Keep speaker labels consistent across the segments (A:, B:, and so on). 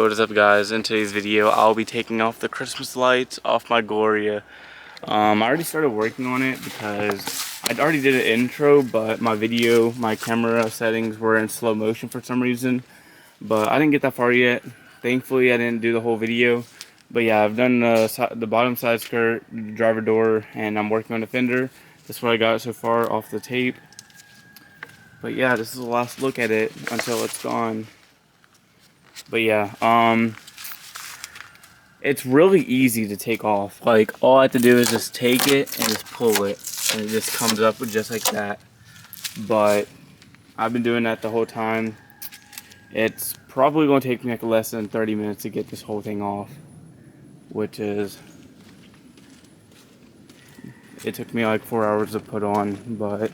A: what is up, guys? In today's video I'll be taking off the Christmas lights off my Gloria. I already started working on it because I'd already did an intro, but my camera settings were in slow motion for some reason, but I didn't get that far yet. Thankfully I didn't do the whole video, but yeah, I've done the bottom side skirt, the driver door, and I'm working on the fender. That's what I got so far off the tape. But yeah, this is the last look at it until it's gone. But yeah, it's really easy to take off. Like, all I have to do is just take it and just pull it, and it just comes up just like that. But I've been doing that the whole time. It's probably going to take me like less than 30 minutes to get this whole thing off, which is, it took me like 4 hours to put on. But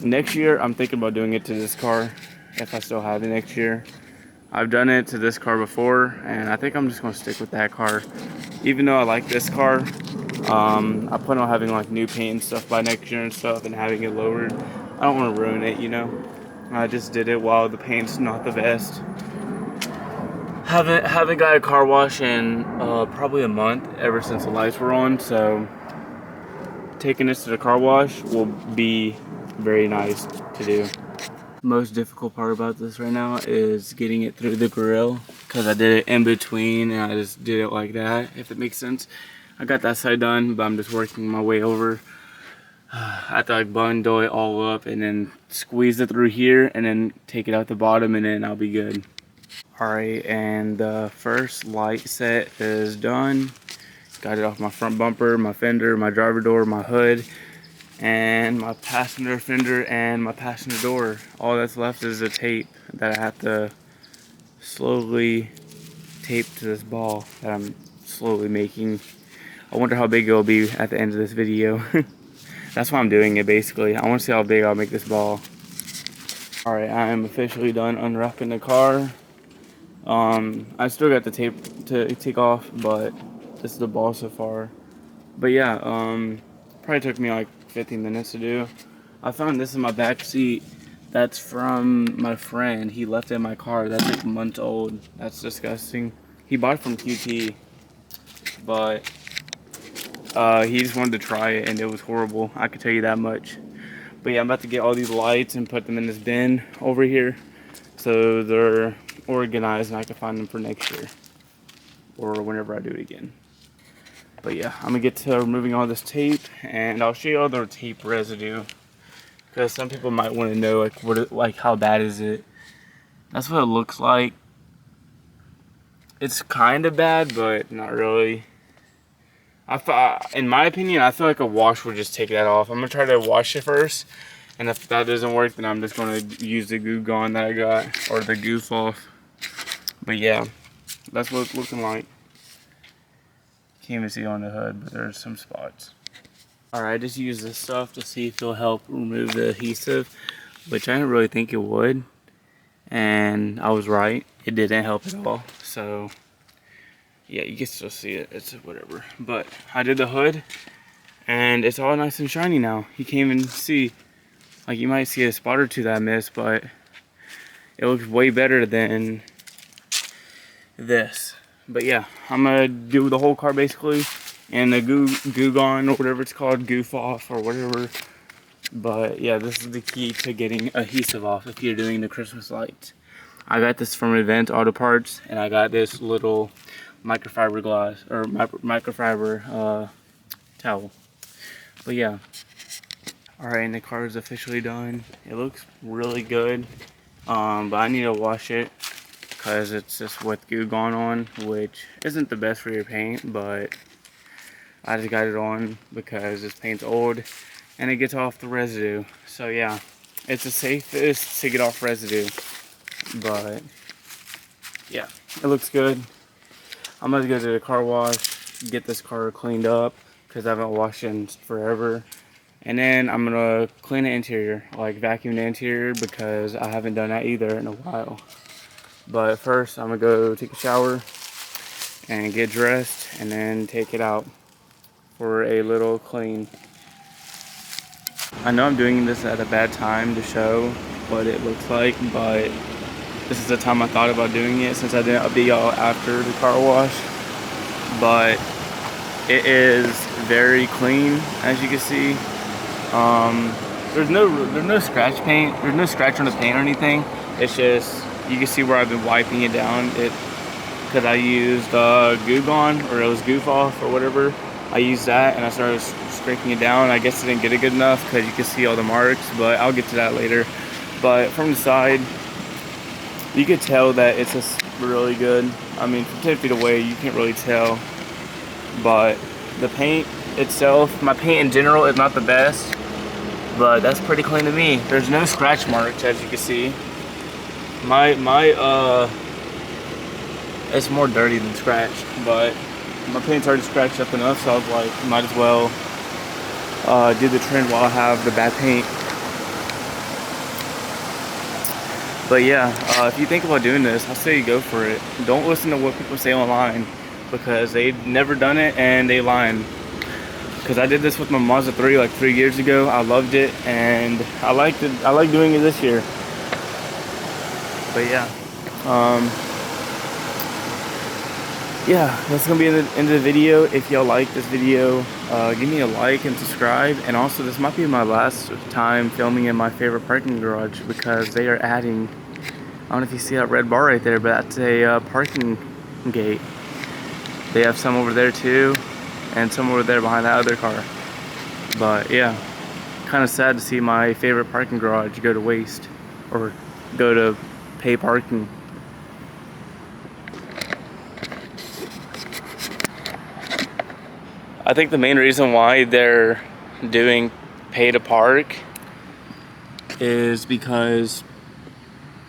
A: next year I'm thinking about doing it to this car, if I still have it next year. I've done it to this car before, and I think I'm just going to stick with that car. Even though I like this car, I plan on having like new paint and stuff by next year and stuff, and having it lowered. I don't want to ruin it, you know. I just did it while the paint's not the best. Haven't got a car wash in probably a month, ever since the lights were on. So taking this to the car wash will be very nice to do. Most difficult part about this right now is getting it through the grill, because I did it in between and I just did it like that, if it makes sense. I got that side done, but I'm just working my way over. I have to like bundle it all up and then squeeze it through here and then take it out the bottom, and then I'll be good. Alright, and the first light set is done. Got it off my front bumper, my fender, my driver door, my hood, and my passenger fender and my passenger door. All that's left is the tape that I have to slowly tape to this ball that I'm slowly making. I wonder how big it'll be at the end of this video. That's why I'm doing it, basically. I want to see how big I'll make this ball. Alright, I am officially done unwrapping the car. I still got the tape to take off, but this is the ball so far. But yeah, probably took me like 15 minutes to do. I found this in my back seat. That's from my friend. He left it in my car. That's like months old. That's disgusting. He bought it from QT, but he just wanted to try it, and it was horrible. I could tell you that much. But yeah, I'm about to get all these lights and put them in this bin over here, so they're organized and I can find them for next year or whenever I do it again. But yeah, I'm gonna get to removing all this tape, and I'll show you all the tape residue, because some people might want to know like how bad is it. That's what it looks like. It's kind of bad, but not really. In my opinion, I feel like a wash would just take that off. I'm gonna try to wash it first, and if that doesn't work, then I'm just gonna use the Goo Gone that I got, or the Goof Off. But yeah, that's what it's looking like. Can't even see on the hood, but there's some spots. Alright, I just used this stuff to see if it'll help remove the adhesive, which I didn't really think it would. And I was right, it didn't help at all. So yeah, you can still see it, it's whatever. But I did the hood, and it's all nice and shiny now. You can't even see, like, you might see a spot or two that I missed, but it looks way better than this. But yeah, I'm gonna do the whole car basically, and the Goo Gone, or whatever it's called, Goof Off or whatever. But yeah, this is the key to getting adhesive off if you're doing the Christmas lights. I got this from Advanced Auto Parts, and I got this little microfiber glass, or microfiber towel. But yeah, alright, and the car is officially done. It looks really good, but I need to wash it, because it's just with Goo Gone on, which isn't the best for your paint, but I just got it on because this paint's old and it gets off the residue. So yeah, it's the safest to get off residue, but yeah, it looks good. I'm gonna go to the car wash, get this car cleaned up, because I haven't washed it in forever. And then I'm gonna clean the interior, like vacuum the interior, because I haven't done that either in a while. But first, I'm gonna go take a shower and get dressed, and then take it out for a little clean. I know I'm doing this at a bad time to show what it looks like, but this is the time I thought about doing it, since I didn't update y'all after the car wash. But it is very clean, as you can see. There's no scratch paint. There's no scratch on the paint or anything. It's just, you can see where I've been wiping it down. Because I used Goo Gone, or it was Goof Off or whatever. I used that and I started scraping it down. I guess I didn't get it good enough because you can see all the marks, but I'll get to that later. But from the side, you could tell that it's just really good. I mean, from 10 feet away, you can't really tell. But the paint itself, my paint in general is not the best, but that's pretty clean to me. There's no scratch marks, as you can see. It's more dirty than scratched, but my paint's already scratched up enough, so I was like, might as well do the trend while I have the bad paint. But yeah, if you think about doing this, I say you go for it. Don't listen to what people say online, because they've never done it and they lying. Because I did this with my Mazda 3 like 3 years ago. I loved it and I like doing it this year. But yeah, yeah, that's gonna be the end of the video. If y'all like this video, give me a like and subscribe. And also, this might be my last time filming in my favorite parking garage, because they are adding, I don't know if you see that red bar right there, but that's a parking gate. They have some over there too, and some over there behind that other car. But yeah, kind of sad to see my favorite parking garage go to waste, or go to pay parking. I think the main reason why they're doing pay to park is because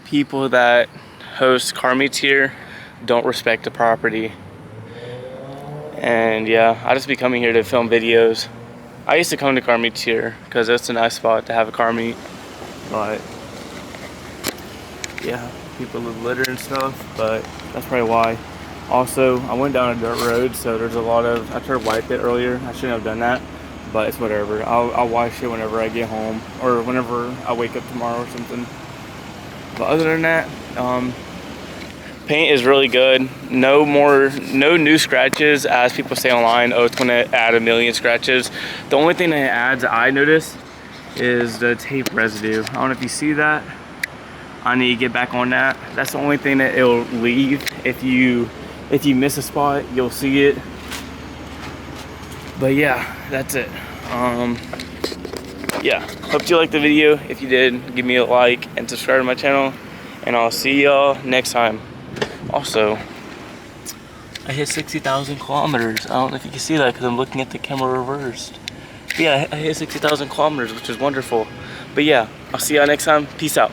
A: people that host car meets here don't respect the property. And yeah, I just be coming here to film videos. I used to come to car meets here because it's a nice spot to have a car meet. But yeah, people litter and stuff, but that's probably why. Also, I went down a dirt road, so there's a lot of, I tried to wipe it earlier. I shouldn't have done that, but it's whatever. I'll wash it whenever I get home, or whenever I wake up tomorrow or something. But other than that, paint is really good. No new scratches, as people say online. Oh, it's gonna add a million scratches. The only thing that it adds, I noticed, is the tape residue. I don't know if you see that. I need to get back on that. That's the only thing that it'll leave. If you miss a spot, you'll see it. But yeah, that's it. Yeah, hope you liked the video. If you did, give me a like and subscribe to my channel, and I'll see y'all next time. Also, I hit 60,000 kilometers. I don't know if you can see that because I'm looking at the camera reversed. But yeah, I hit 60,000 kilometers, which is wonderful. But yeah, I'll see y'all next time. Peace out.